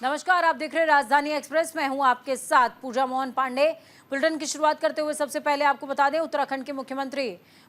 नमस्कार, आप देख रहे हैं राजधानी एक्सप्रेस। मैं हूं आपके साथ पूजा मोहन पांडे। बुलेटिन की शुरुआत करते हुए सबसे पहले आपको बता दें, उत्तराखंड के मुख्यमंत्री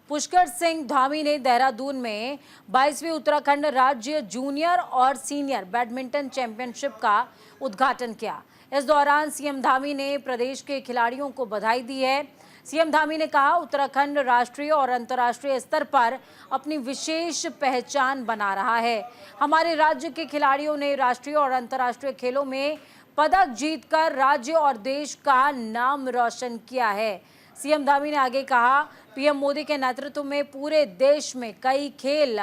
पुष्कर सिंह धामी ने देहरादून में 22वीं उत्तराखंड राज्य जूनियर और सीनियर बैडमिंटन चैंपियनशिप का उद्घाटन किया। इस दौरान सीएम धामी ने प्रदेश के खिलाड़ियों को बधाई दी है। सीएम धामी ने कहा, उत्तराखंड राष्ट्रीय और अंतर्राष्ट्रीय स्तर पर अपनी विशेष पहचान बना रहा है। हमारे राज्य के खिलाड़ियों ने राष्ट्रीय और अंतर्राष्ट्रीय खेलों में पदक जीतकर राज्य और देश का नाम रोशन किया है। सीएम धामी ने आगे कहा, पीएम मोदी के नेतृत्व में पूरे देश में कई खेल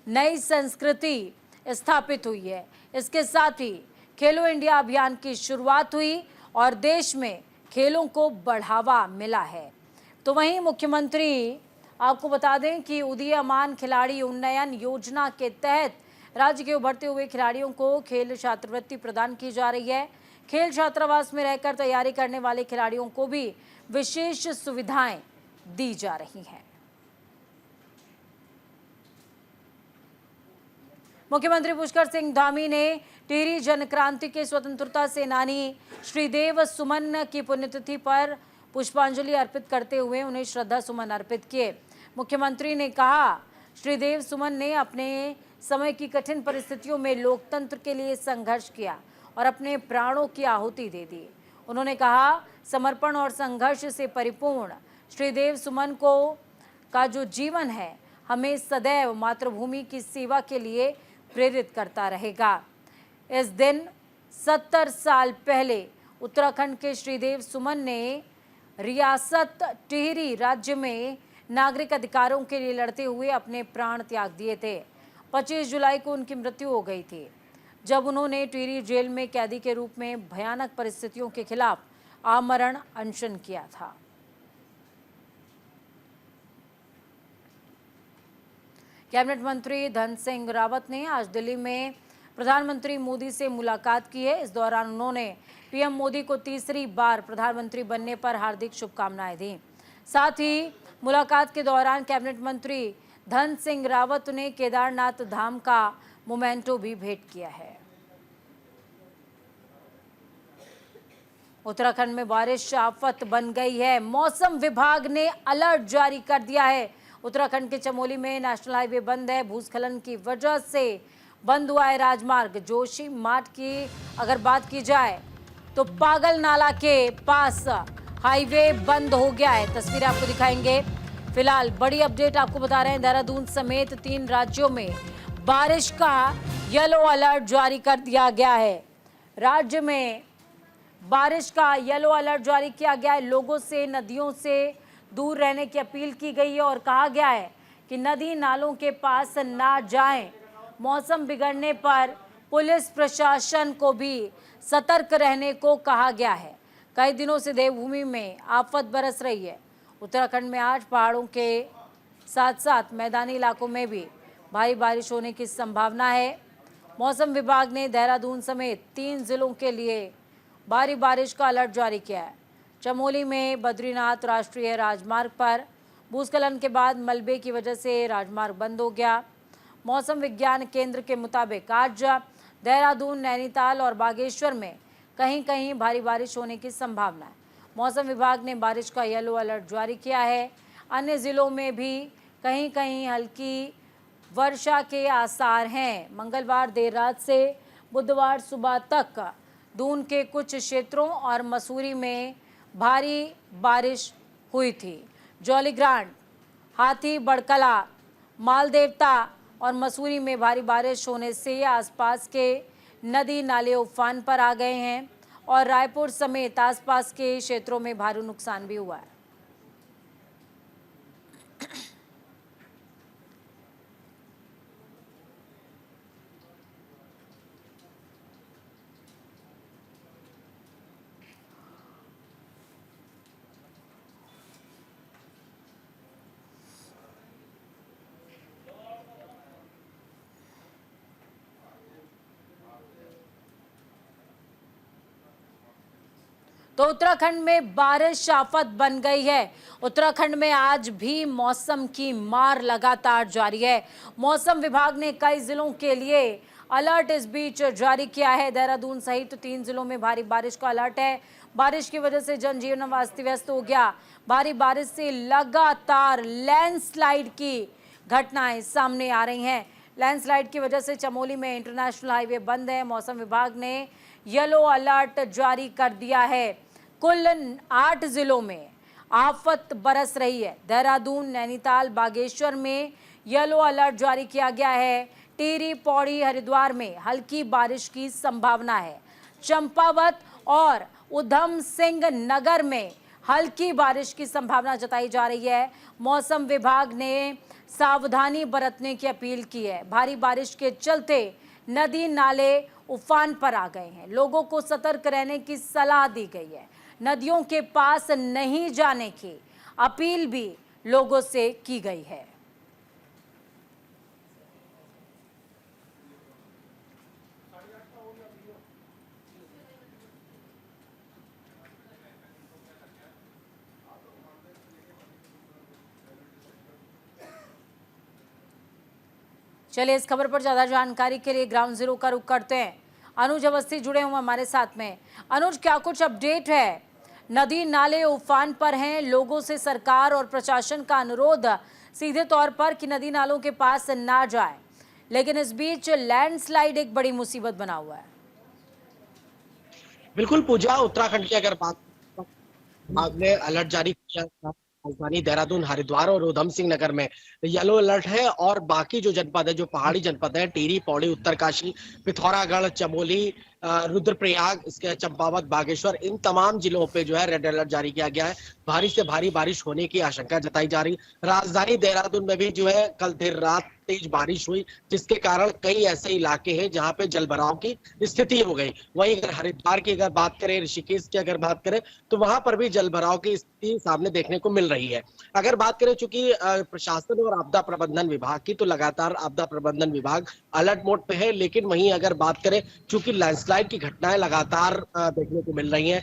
नई संस्कृति स्थापित हुई है। इसके साथ ही खेलो इंडिया अभियान की शुरुआत हुई और देश में खेलों को बढ़ावा मिला है। तो वहीं मुख्यमंत्री आपको बता दें कि उदीयमान खिलाड़ी उन्नयन योजना के तहत राज्य के उभरते हुए खिलाड़ियों को खेल छात्रवृत्ति प्रदान की जा रही है। खेल छात्रावास में रहकर तैयारी करने वाले खिलाड़ियों को भी विशेष सुविधाएं दी जा रही हैं। मुख्यमंत्री पुष्कर सिंह धामी ने टिहरी जनक्रांति के स्वतंत्रता सेनानी श्रीदेव सुमन की पुण्यतिथि पर पुष्पांजलि अर्पित करते हुए उन्हें श्रद्धा सुमन अर्पित किए। मुख्यमंत्री ने कहा, श्रीदेव सुमन ने अपने समय की कठिन परिस्थितियों में लोकतंत्र के लिए संघर्ष किया और अपने प्राणों की आहुति दे दी। उन्होंने कहा, समर्पण और संघर्ष से परिपूर्ण श्रीदेव सुमन का जो जीवन है हमें सदैव मातृभूमि की सेवा के लिए प्रेरित करता रहेगा। इस दिन 70 साल पहले उत्तराखंड के श्रीदेव सुमन ने रियासत टिहरी राज्य में नागरिक अधिकारों के लिए लड़ते हुए अपने प्राण त्याग दिए थे। 25 जुलाई को उनकी मृत्यु हो गई थी, जब उन्होंने टिहरी जेल में कैदी के रूप में भयानक परिस्थितियों के खिलाफ आमरण अनशन किया था। कैबिनेट मंत्री धन सिंह रावत ने आज दिल्ली में प्रधानमंत्री मोदी से मुलाकात की है। इस दौरान उन्होंने पीएम मोदी को तीसरी बार प्रधानमंत्री बनने पर हार्दिक शुभकामनाएं दी। साथ ही मुलाकात के दौरान कैबिनेट मंत्री धन सिंह रावत ने केदारनाथ धाम का मोमेंटो भी भेंट किया है। उत्तराखंड में बारिश आफत बन गई है। मौसम विभाग ने अलर्ट जारी कर दिया है। उत्तराखंड के चमोली में नेशनल हाईवे बंद है। भूस्खलन की वजह से बंद हुआ है राजमार्ग। जोशी मार्ग की अगर बात की जाए तो पागल नाला के पास हाईवे बंद हो गया है। तस्वीरें आपको दिखाएंगे। फिलहाल बड़ी अपडेट आपको बता रहे हैं, देहरादून समेत 3 राज्यों में बारिश का येलो अलर्ट जारी कर दिया गया है। राज्य में बारिश का येलो अलर्ट जारी किया गया है। लोगों से नदियों से दूर रहने की अपील की गई है और कहा गया है कि नदी नालों के पास ना जाएं। मौसम बिगड़ने पर पुलिस प्रशासन को भी सतर्क रहने को कहा गया है। कई दिनों से देवभूमि में आफत बरस रही है। उत्तराखंड में आज पहाड़ों के साथ साथ मैदानी इलाकों में भी भारी बारिश होने की संभावना है। मौसम विभाग ने देहरादून समेत 3 जिलों के लिए भारी बारिश का अलर्ट जारी किया है। चमोली में बद्रीनाथ राष्ट्रीय राजमार्ग पर भूस्खलन के बाद मलबे की वजह से राजमार्ग बंद हो गया। मौसम विज्ञान केंद्र के मुताबिक आज देहरादून, नैनीताल और बागेश्वर में कहीं कहीं भारी बारिश होने की संभावना है। मौसम विभाग ने बारिश का येलो अलर्ट जारी किया है। अन्य जिलों में भी कहीं कहीं हल्की वर्षा के आसार हैं। मंगलवार देर रात से बुधवार सुबह तक दून के कुछ क्षेत्रों और मसूरी में भारी बारिश हुई थी। जौलीग्रांट, हाथी बड़कला, मालदेवता और मसूरी में भारी बारिश होने से आसपास के नदी नाले उफान पर आ गए हैं और रायपुर समेत आसपास के क्षेत्रों में भारी नुकसान भी हुआ है। तो उत्तराखंड में बारिश आफत बन गई है। उत्तराखंड में आज भी मौसम की मार लगातार जारी है। मौसम विभाग ने कई जिलों के लिए अलर्ट इस बीच जारी किया है। देहरादून सहित 3 जिलों में भारी बारिश का अलर्ट है। बारिश की वजह से जनजीवन अस्त व्यस्त हो गया। भारी बारिश से लगातार लैंडस्लाइड की घटनाएं सामने आ रही हैं। लैंडस्लाइड की वजह से चमोली में इंटरनेशनल हाईवे बंद है। मौसम विभाग ने येलो अलर्ट जारी कर दिया है। कुल 8 जिलों में आफत बरस रही है। देहरादून, नैनीताल, बागेश्वर में येलो अलर्ट जारी किया गया है। टिहरी, पौड़ी, हरिद्वार में हल्की बारिश की संभावना है। चंपावत और उधम सिंह नगर में हल्की बारिश की संभावना जताई जा रही है। मौसम विभाग ने सावधानी बरतने की अपील की है। भारी बारिश के चलते नदी नाले उफान पर आ गए हैं। लोगों को सतर्क रहने की सलाह दी गई है। नदियों के पास नहीं जाने की अपील भी लोगों से की गई है। चलिए इस खबर पर ज्यादा जानकारी के लिए ग्राउंड जीरो का रुख करते हैं। अनुज अवस्थी जुड़े हुए हमारे साथ में। अनुज, क्या कुछ अपडेट है? नदी नाले उफान पर हैं। लोगों से सरकार और प्रशासन का अनुरोध सीधे तौर पर कि नदी नालों के पास ना जाए, लेकिन इस बीच लैंडस्लाइड एक बड़ी मुसीबत बना हुआ है। बिल्कुल पूजा, उत्तराखंड की अगर बात ने अलर्ट जारी किया था। राजधानी देहरादून, हरिद्वार और उधम सिंह नगर में येलो अलर्ट है और बाकी जो जनपद है, जो पहाड़ी जनपद है, टिहरी, पौड़ी, उत्तरकाशी, पिथौरागढ़, चमोली, रुद्रप्रयाग, इसके चंपावत, बागेश्वर, इन तमाम जिलों पे जो है रेड अलर्ट जारी किया गया है। भारी से भारी बारिश होने की आशंका जताई जा रही। राजधानी देहरादून में भी जो है कल देर रात तेज बारिश हुई, जिसके कारण कई ऐसे इलाके हैं जहां पे जलभराव की स्थिति हो गई। वहीं अगर हरिद्वार की अगर बात करें, ऋषिकेश की अगर बात करें, तो वहां पर भी जलभराव की स्थिति सामने देखने को मिल रही है। अगर बात करें चूंकि प्रशासन और आपदा प्रबंधन विभाग की, तो लगातार आपदा प्रबंधन विभाग अलर्ट मोड पे है। लेकिन वहीं अगर बात करें, चूंकि लैंडस्लाइड की घटनाएं लगातार देखने को मिल रही हैं।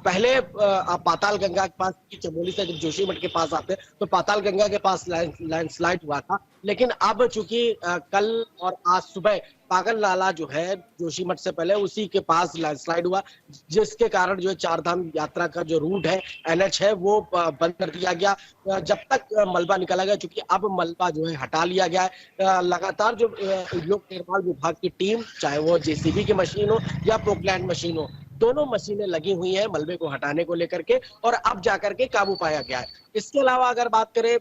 पहले आप पाताल गंगा के पास, चमोली से जब जोशीमठ के पास आते तो पाताल गंगा के पास लैंडस्लाइड हुआ था। लेकिन अब चूंकि कल और आज सुबह पागल नाला जो है जोशीमठ से पहले, उसी के पास लैंडस्लाइड हुआ, जिसके कारण जो है चारधाम यात्रा का जो रूट है, एनएच है, वो बंद कर दिया गया जब तक मलबा निकाला गया। चूंकि अब मलबा जो है हटा लिया गया है। लगातार जो लोक निर्माण विभाग की टीम, चाहे वो जेसीबी की मशीन हो या पोकलैंड मशीन हो, दोनों मशीनें लगी हुई हैं मलबे को हटाने को लेकर के, और अब जाकर के काबू पाया गया है। इसके अलावा अगर बात करें,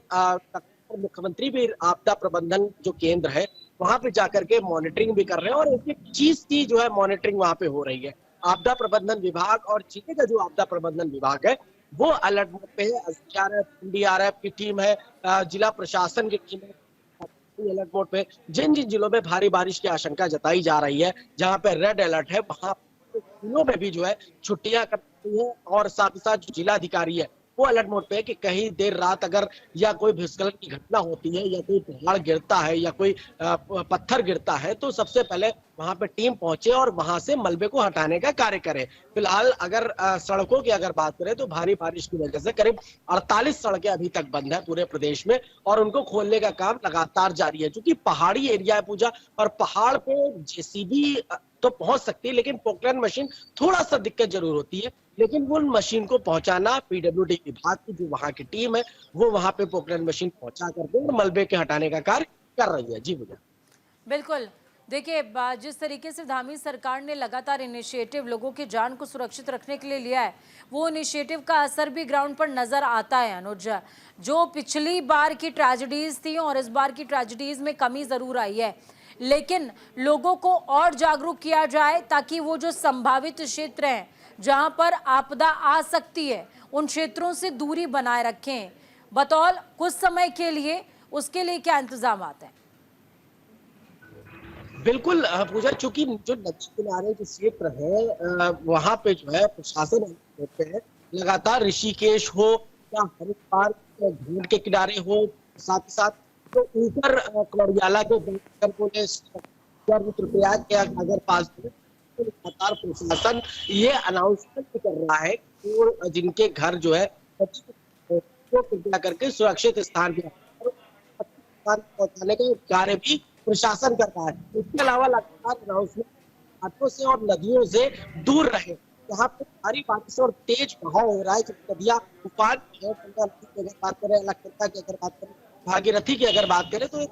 मुख्यमंत्री भी आपदा प्रबंधन जो केंद्र है वहां पे जाकर के मॉनिटरिंग भी कर रहे हैं, और एक एक चीज की जो है मॉनिटरिंग वहां पे हो रही है। आपदा प्रबंधन विभाग और जिले का जो आपदा प्रबंधन विभाग है वो अलर्ट मोड पे है। एसडीआरएफ, एनडीआरएफ की टीम है, जिला प्रशासन की टीम है अलर्ट मोड पे। जिन जिन जिलों में भारी बारिश की आशंका जताई जा रही है, जहां पे रेड अलर्ट है, वहां जिलों में भी जो है छुट्टियां कर दी है। और साथ ही साथ जो जिला अधिकारी है वो अलर्ट मोड पे है कि कहीं देर रात अगर या कोई भूस्खलन की घटना होती है, या कोई पहाड़ गिरता है, या कोई पत्थर गिरता है, तो सबसे पहले वहां पे टीम पहुंचे और वहां से मलबे को हटाने का कार्य करे। फिलहाल अगर सड़कों की अगर बात करें, तो भारी बारिश की वजह से करीब 48 सड़कें अभी तक बंद है पूरे प्रदेश में, और उनको खोलने का काम लगातार जारी है। क्योंकि पहाड़ी एरिया है पूजा, और पहाड़ पे जेसीबी तो पहुंच सकती है, लेकिन पोकलैंड मशीन थोड़ा सा दिक्कत जरूर होती है। लेकिन वो मशीन को पहुंचाना, पीडब्ल्यूडी विभाग की जो वहां की टीम है वो वहां पे पोकलैंड मशीन पहुंचा करके और मलबे के हटाने का कार्य कर रही है। जी भैया, बिल्कुल। देखिए, जिस तरीके से धामी सरकार ने लगातार इनिशिएटिव लोगों की जान को सुरक्षित रखने के लिए लिया है, वो इनिशिएटिव का असर भी ग्राउंड पर नजर आता है। अनुज, जो पिछली बार की ट्रेजेडीज थी और इस बार की ट्रेजेडीज में कमी जरूर आई है, लेकिन लोगों को और जागरूक किया जाए ताकि वो जो संभावित क्षेत्र हैं जहां पर आपदा आ सकती है, उन क्षेत्रों से दूरी बनाए रखें बतौर कुछ समय के लिए। उसके लिए क्या इंतजाम हैं? बिल्कुल पूजा, चूंकि जो नदी किनारे जो क्षेत्र है वहां पे जो है प्रशासन होते हैं लगातार। ऋषिकेश हो या हरिद्वार घाट के किनारे हो, साथ ही साथ तो ऊपर कौड़ियाला के रुद्रप्रयाग के अगर पास तो लगातार प्रशासन ये अनाउंसमेंट कर रहा है कि जिनके घर जो है वो कृपया करके सुरक्षित स्थान पर पहुंचाने का कार्य भी प्रशासन कर रहा है। इसके अलावा लगातार घाटों से और नदियों से दूर रहे। यहाँ पे भारी बारिश और तेज बहाव हो रहा है, जब नदियां उफान पे है। गंगा नदी की अगर बात करें, अलकनंदा की अगर बात करें, भागीरथी की अगर बात करें, तो एक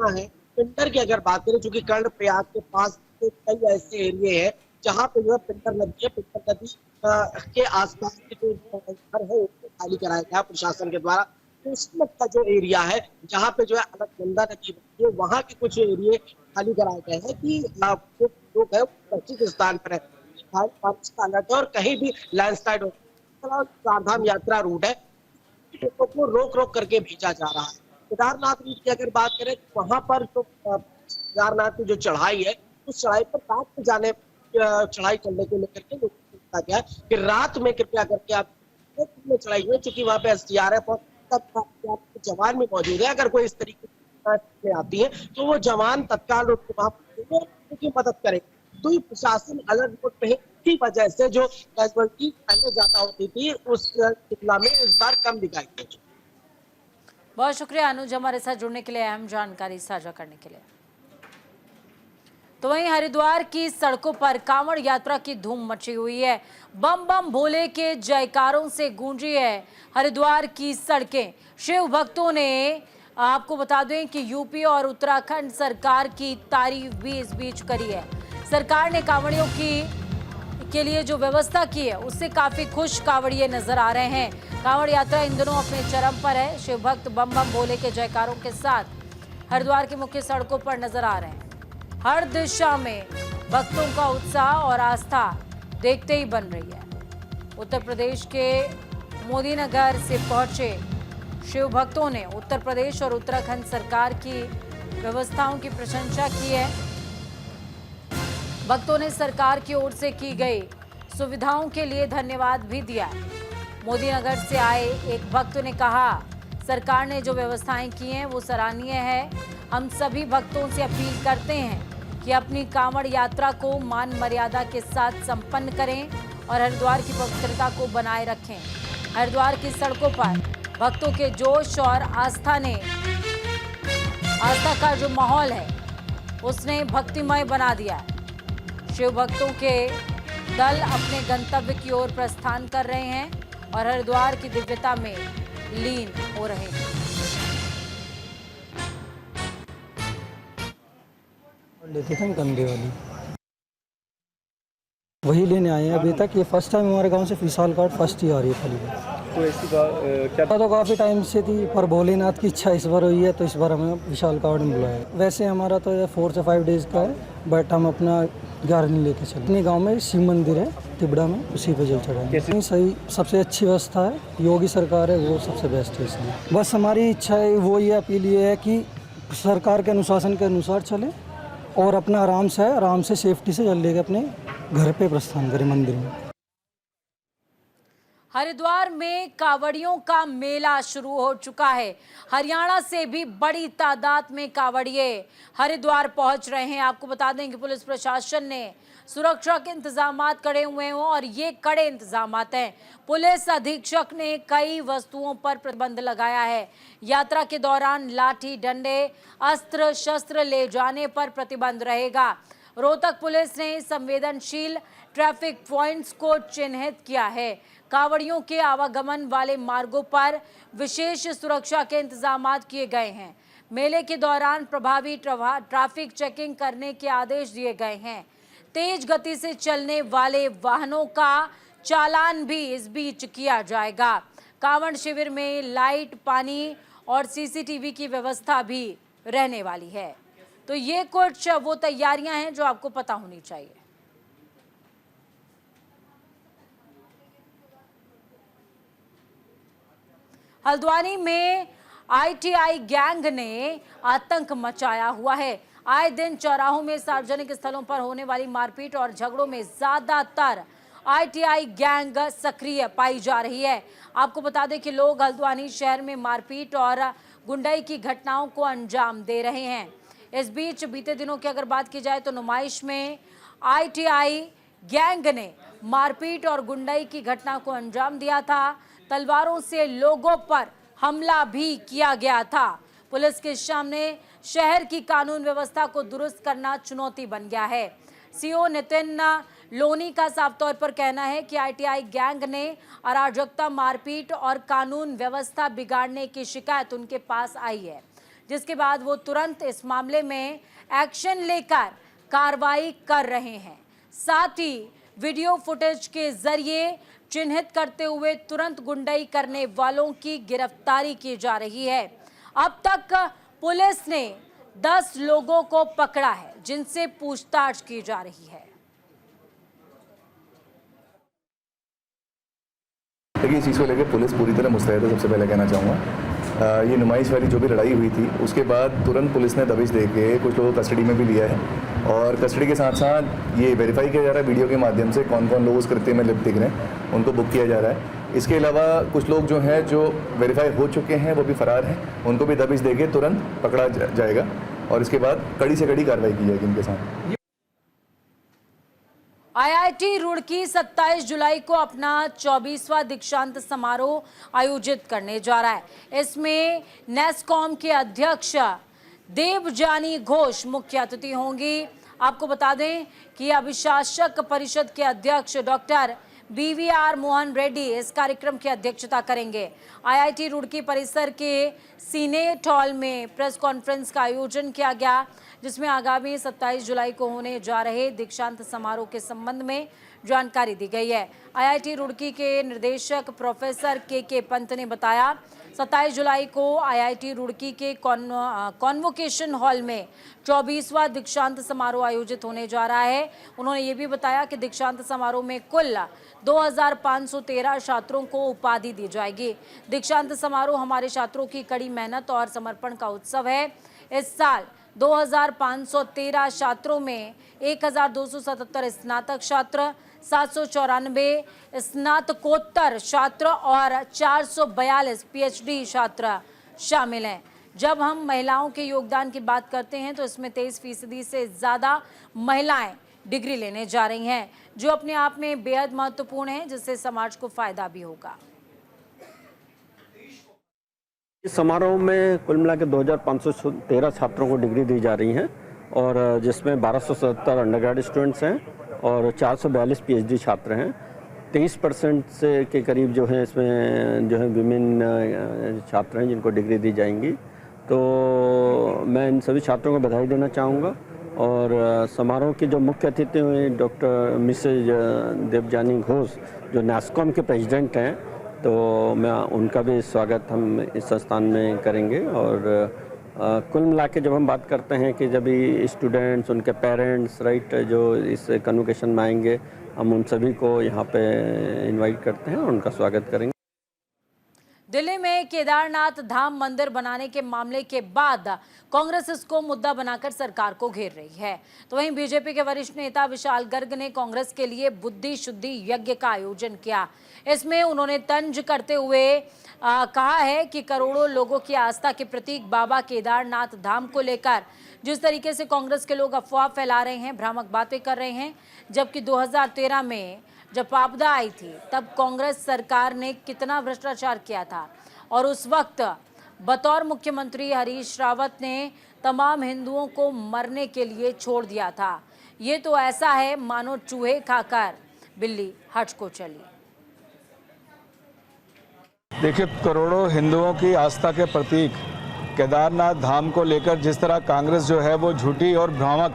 है पिंडर की अगर बात करें, चूंकि कर्णप्रयाग के पास कई ऐसे एरिए हैं जहाँ पे जो है पिंडर नदी है। पिंडर नदी के आसपास के जो घर है उसको खाली कराया गया प्रशासन के द्वारा। तो उसमें का जो एरिया है जहाँ पे जो है अलकनंदा नदी बहती है, वहाँ के कुछ एरिए खाली कराए गए हैं कि जो लोग है वो सुरक्षित स्थान पर है। भारी बारिश का अलर्ट है और कहीं भी लैंडस्लाइड हो। चारधाम यात्रा रूट है, लोगों को रोक रोक करके भेजा जा रहा है। केदारनाथ रूट की अगर बात करें तो वहां पर जो केदारनाथ की जो चढ़ाई है, उस चढ़ाई पर रात में जाने चढ़ाई करने को लेकर के लोगों को कहा गया कि रात में कृपया करके आप चढ़ाई हुई, चूंकि वहां पे एसडीआरएफ और जवान भी मौजूद है। अगर कोई इस तरीके से आती है तो वो जवान तत्काल रूप से वहां उनकी मदद करे। तो ये प्रशासन अलर्ट मोड पे है, की वजह से जो कैजुअलिटी पहले ज्यादा होती थी उस तुलना में इस बार कम दिखाई दी। बहुत शुक्रिया अनुज, हमारे साथ जुड़ने के लिए, अहम जानकारी साझा करने के लिए। तो वहीं हरिद्वार की सड़कों पर कांवड़ यात्रा की धूम मची हुई है। बम बम भोले के जयकारों से गूंजी है हरिद्वार की सड़कें। शिव भक्तों ने, आपको बता दें कि यूपी और उत्तराखंड सरकार की तारीफ भी इस बीच करी है। सरकार ने कांवड़ियों के लिए जो व्यवस्था की है उससे काफी खुश कांवड़िए नजर आ रहे हैं। कांवड़ यात्रा इन दिनों अपने चरम पर है। शिव भक्त बम बम भोले के जयकारों के साथ हरिद्वार की मुख्य सड़कों पर नजर आ रहे हैं। हर दिशा में भक्तों का उत्साह और आस्था देखते ही बन रही है। उत्तर प्रदेश के मोदी नगर से पहुंचे शिव भक्तों ने उत्तर प्रदेश और उत्तराखंड सरकार की व्यवस्थाओं की प्रशंसा की है। भक्तों ने सरकार की ओर से की गई सुविधाओं के लिए धन्यवाद भी दिया। मोदी नगर से आए एक भक्त ने कहा, सरकार ने जो व्यवस्थाएं की हैं वो सराहनीय है। हम सभी भक्तों से अपील करते हैं कि अपनी कांवड़ यात्रा को मान मर्यादा के साथ संपन्न करें और हरिद्वार की पवित्रता को बनाए रखें। हरिद्वार की सड़कों पर भक्तों के जोश और आस्था का जो माहौल है उसने भक्तिमय बना दिया है। शिव भक्तों के दल अपने गंतव्य की ओर प्रस्थान कर रहे हैं और हरिद्वार की दिव्यता में लीन हो रहे हैं। लेते थे गंदे वाली, वही लेने आए हैं अभी तक। ये फर्स्ट टाइम हमारे गांव से विशाल कार्ड फर्स्ट ही आ रही है खाली। तो ऐसी क्या तो काफ़ी टाइम से थी, पर भोलेनाथ की इच्छा इस बार हुई है तो इस बार हमें विशाल कार्ड में बुलाया। वैसे हमारा तो ये 4 से 5 डेज का है, बट हम अपना 11 दिन लेके चले। अपने गांव में शिव मंदिर है तिबड़ा में, उसी पे जल चढ़ाए। सही, सबसे अच्छी व्यवस्था है। योगी सरकार है वो सबसे बेस्ट है इसलिए। बस हमारी इच्छा है वो, ये अपील ये है कि सरकार के अनुशासन के अनुसार चले और अपना आराम से सेफ्टी से जल लेके अपने घर पे प्रस्थान करें मंदिर में। हरिद्वार में कांवड़ियों का मेला शुरू हो चुका है। हरियाणा से भी बड़ी तादाद में कांवड़िए हरिद्वार पहुंच रहे हैं। आपको बता दें कि पुलिस प्रशासन ने सुरक्षा के इंतजामात करे हुए हैं और ये कड़े इंतजामात हैं। पुलिस अधीक्षक ने कई वस्तुओं पर प्रतिबंध लगाया है। यात्रा के दौरान लाठी डंडे अस्त्र शस्त्र ले जाने पर प्रतिबंध रहेगा। रोहतक पुलिस ने संवेदनशील ट्रैफिक पॉइंट्स को चिन्हित किया है। कांवड़ियों के आवागमन वाले मार्गों पर विशेष सुरक्षा के इंतजामात किए गए हैं। मेले के दौरान प्रभावी ट्रैफिक चेकिंग करने के आदेश दिए गए हैं। तेज गति से चलने वाले वाहनों का चालान भी इस बीच किया जाएगा। कांवड़ शिविर में लाइट, पानी और सीसीटीवी की व्यवस्था भी रहने वाली है। तो ये कुछ वो तैयारियां हैं जो आपको पता होनी चाहिए। हल्द्वानी में आईटीआई गैंग ने आतंक मचाया हुआ है। आए दिन चौराहों में, सार्वजनिक स्थलों पर होने वाली मारपीट और झगड़ों में ज्यादातर आईटीआई गैंग सक्रिय पाई जा रही है। आपको बता दें कि लोग हल्द्वानी शहर में मारपीट और गुंडाई की घटनाओं को अंजाम दे रहे हैं। इस बीच बीते दिनों की अगर बात की जाए तो नुमाइश में आईटीआई गैंग ने मारपीट और गुंडाई की घटना को अंजाम दिया था। तलवारों से लोगों पर हमला भी किया गया था। पुलिस के सामने शहर की कानून व्यवस्था को दुरुस्त करना चुनौती बन गया है। सीओ नितिन लोनी का साफ तौर पर कहना है कि आईटीआई गैंग ने अराजकता, मारपीट और कानून व्यवस्था बिगाड़ने की शिकायत उनके पास आई है, जिसके बाद वो तुरंत इस मामले में एक्शन लेकर कार्रवाई कर रहे हैं। साथ ही वीडियो फुटेज के जरिए चिन्हित करते हुए तुरंत गुंडाई करने वालों की गिरफ्तारी की जा रही है। अब तक पुलिस ने 10 लोगों को पकड़ा है, जिनसे पूछताछ की जा रही है। देखिए, इस चीज़ को लेकर पुलिस पूरी तरह मुस्तैद है। सबसे पहले कहना चाहूँगा ये नुमाइश वाली जो भी लड़ाई हुई थी उसके बाद तुरंत पुलिस ने दबिश दे के कुछ लोगों को कस्टडी में भी लिया है और कस्टडी के साथ साथ ये वेरीफाई किया जा रहा है वीडियो के माध्यम से कौन कौन लोग उस कृत्य में लिप्त दिख रहे हैं, उनको बुक किया जा रहा है। इसके अलावा कुछ लोग जो हैं जो वेरीफाई हो चुके हैं वो भी फरार हैं, उनको भी दबिश दे के तुरंत पकड़ा जाएगा और इसके बाद कड़ी से कड़ी कार्रवाई की जाएगी इनके साथ। आईआईटी रुड़की 27 जुलाई को अपना 24वां दीक्षांत समारोह आयोजित करने जा रहा है। इसमें नेस्कॉम के अध्यक्ष देवजानी घोष मुख्य अतिथि होंगी। आपको बता दें कि अभिशासक परिषद के अध्यक्ष डॉक्टर BVR मोहन रेड्डी इस कार्यक्रम की अध्यक्षता करेंगे। आईआईटी रुड़की परिसर के सीनेट हॉल में प्रेस कॉन्फ्रेंस का आयोजन किया गया, जिसमें आगामी 27 जुलाई को होने जा रहे दीक्षांत समारोह के संबंध में जानकारी दी गई है। आईआईटी रुड़की के निदेशक प्रोफेसर के पंत ने बताया 27 जुलाई को आईआईटी रुड़की के कॉन्वोकेशन हॉल में 24वां दीक्षांत समारोह आयोजित होने जा रहा है। उन्होंने ये भी बताया कि दीक्षांत समारोह में कुल 2513 छात्रों को उपाधि दी जाएगी। दीक्षांत समारोह हमारे छात्रों की कड़ी मेहनत और समर्पण का उत्सव है। इस साल 2513 छात्रों में 1277 स्नातक छात्र, 794 स्नातकोत्तर छात्र और 442 PhD छात्र शामिल हैं। जब हम महिलाओं के योगदान की बात करते हैं तो इसमें 23% से ज़्यादा महिलाएं डिग्री लेने जा रही हैं, जो अपने आप में बेहद महत्वपूर्ण है, जिससे समाज को फायदा भी होगा। इस समारोह में कुल मिला के 2513 छात्रों को डिग्री दी जा रही हैं और जिसमें 1277 अंडरग्रेड स्टूडेंट्स हैं और 442 PhD छात्र हैं। 23% से के करीब जो है इसमें जो है विमेन छात्र हैं जिनको डिग्री दी जाएंगी। तो मैं इन सभी छात्रों को बधाई देना चाहूँगा और समारोह की जो मुख्य अतिथि हुए डॉक्टर मिसेज देवजानी घोष जो नेस्कॉम के प्रेसिडेंट हैं, तो मैं उनका भी स्वागत हम इस संस्थान में करेंगे। और कुल मिला के जब हम बात करते हैं कि जब भी स्टूडेंट्स, उनके पेरेंट्स राइट जो इस कन्वोकेशन में आएंगे, हम उन सभी को यहाँ पे इनवाइट करते हैं और उनका स्वागत करेंगे। दिल्ली में केदारनाथ धाम मंदिर बनाने के मामले के बाद कांग्रेस इसको मुद्दा बनाकर सरकार को घेर रही है। तो वहीं बीजेपी के वरिष्ठ नेता विशाल गर्ग ने कांग्रेस के लिए बुद्धि शुद्धि यज्ञ का आयोजन किया। इसमें उन्होंने तंज करते हुए कहा है कि करोड़ों लोगों की आस्था के प्रतीक बाबा केदारनाथ धाम को लेकर जिस तरीके से कांग्रेस के लोग अफवाह फैला रहे हैं, भ्रामक बातें कर रहे हैं, जबकि 2013 में जब आपदा आई थी तब कांग्रेस सरकार ने कितना भ्रष्टाचार किया था और उस वक्त बतौर मुख्यमंत्री हरीश रावत ने तमाम हिंदुओं को मरने के लिए छोड़ दिया था। ये तो ऐसा है मानो चूहे खाकर बिल्ली हज को चली। देखिए, करोड़ों हिंदुओं की आस्था के प्रतीक केदारनाथ धाम को लेकर जिस तरह कांग्रेस जो है वो झूठी और भ्रामक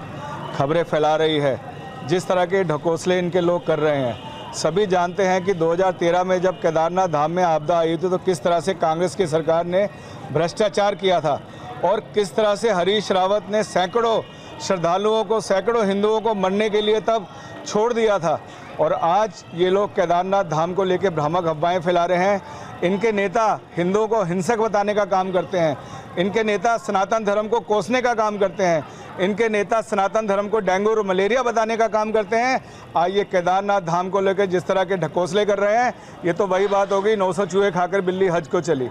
खबरें फैला रही है, जिस तरह के ढकोसले इनके लोग कर रहे हैं, सभी जानते हैं कि 2013 में जब केदारनाथ धाम में आपदा आई थी तो किस तरह से कांग्रेस की सरकार ने भ्रष्टाचार किया था और किस तरह से हरीश रावत ने सैकड़ों श्रद्धालुओं को, सैकड़ों हिंदुओं को मरने के लिए तब छोड़ दिया था। और आज ये लोग केदारनाथ धाम को लेकर भ्रामक अफवाहें फैला रहे हैं। इनके नेता हिंदुओं को हिंसक बताने का काम करते हैं, इनके नेता सनातन धर्म को कोसने का काम करते हैं, इनके नेता सनातन धर्म को डेंगू और मलेरिया बताने का काम करते हैं। आज ये केदारनाथ धाम को लेकर जिस तरह के ढकोसले कर रहे हैं, ये तो वही बात होगी 900 चूहे खाकर बिल्ली हज को चली।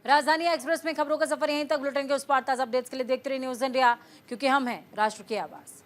राजधानी एक्सप्रेस में खबरों का सफर यहीं तक। बुलेटिन के उस पार ताज़ा अपडेट्स के लिए देखते रहिए न्यूज़ इंडिया, क्योंकि हम हैं राष्ट्र की आवाज़।